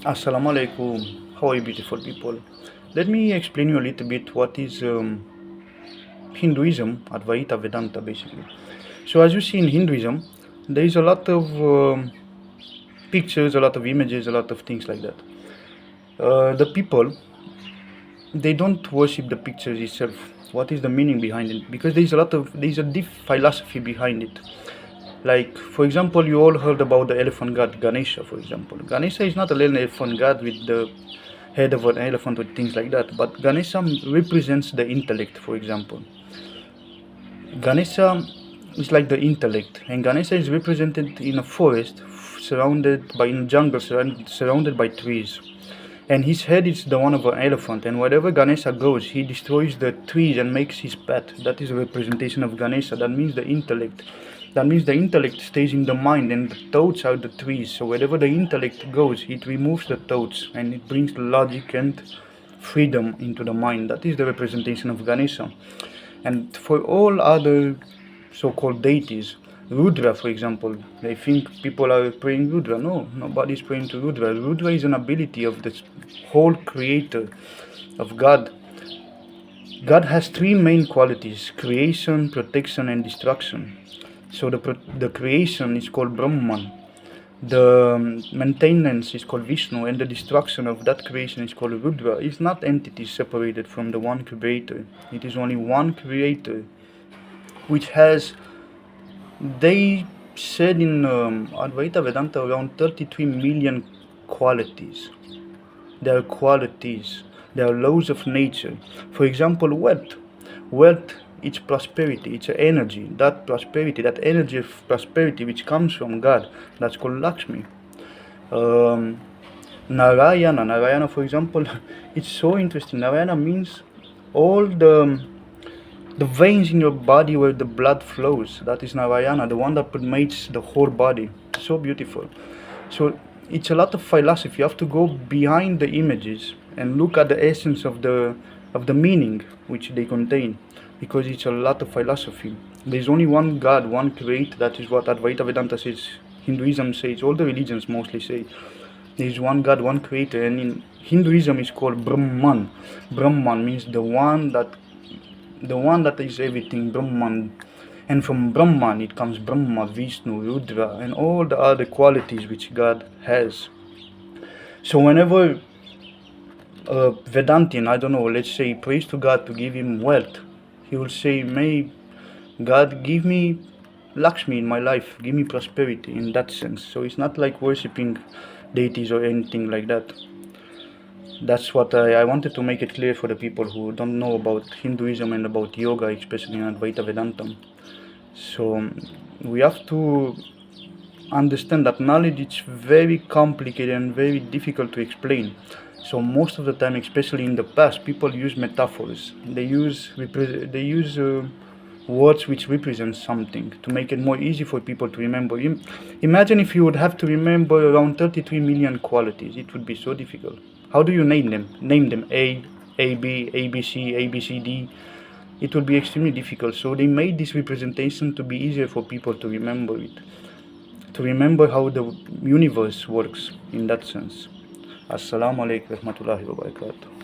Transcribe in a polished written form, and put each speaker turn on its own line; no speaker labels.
Assalamu alaikum. How are you, beautiful people? Let me explain you a little bit what is Hinduism, Advaita Vedanta, basically. So, as you see in Hinduism, there is a lot of pictures, a lot of images, a lot of things like that. The people, they don't worship the pictures itself. What is the meaning behind it? Because there's a deep philosophy behind it. Like, for example, you all heard about the elephant god Ganesha, for example. Ganesha is not a little elephant god with the head of an elephant or things like that, but Ganesha represents the intellect, for example. Ganesha is like the intellect, and Ganesha is represented in a forest in a jungle surrounded by trees. And his head is the one of an elephant, and wherever Ganesha goes, he destroys the trees and makes his pet. That is a representation of Ganesha. That means the intellect. That means the intellect stays in the mind, and the thoughts are the trees. So wherever the intellect goes, it removes the thoughts, and it brings logic and freedom into the mind. That is the representation of Ganesha. And for all other so-called deities, Rudra, for example, they think people are praying Rudra. No, nobody's praying to Rudra. Rudra is an ability of the whole creator, of God. God has three main qualities: creation, protection, and destruction. So the creation is called Brahman, the maintenance is called Vishnu, and the destruction of that creation is called Rudra. It's not entities separated from the one creator. It is only one creator, which has, they said in Advaita Vedanta, around 33 million qualities. There are qualities, there are laws of nature. For example, wealth. Wealth, it's prosperity, it's energy. That prosperity, that energy of prosperity which comes from God, that's called Lakshmi. Narayana, for example, it's so interesting. Narayana means all the veins in your body where the blood flows. That is Narayana, the one that permeates the whole body. So beautiful. So it's a lot of philosophy. You have to go behind the images and look at the essence of the meaning which they contain, because it's a lot of philosophy. There's only one God, one creator. That is what Advaita Vedanta says. Hinduism says, all the religions mostly say, there's one God, one creator. And in Hinduism it's called Brahman. Brahman means the one that is everything, Brahman. And from Brahman it comes Brahma, Vishnu, Rudra, and all the other qualities which God has. So whenever a Vedantian, I don't know, let's say, prays to God to give him wealth, he will say, may God give me Lakshmi in my life, give me prosperity, in that sense. So it's not like worshipping deities or anything like that. That's what I wanted to make it clear for the people who don't know about Hinduism and about yoga, especially in Advaita Vedanta. So we have to understand that knowledge is very complicated and very difficult to explain. So most of the time, especially in the past, people use metaphors. They use words which represent something to make it more easy for people to remember. Imagine if you would have to remember around 33 million qualities. It would be so difficult. How do you name them? Name them A, B, ABC, ABCD. It would be extremely difficult. So they made this representation to be easier for people to remember it, to remember how the universe works in that sense. Assalamu alaikum warahmatullahi wabarakatuh.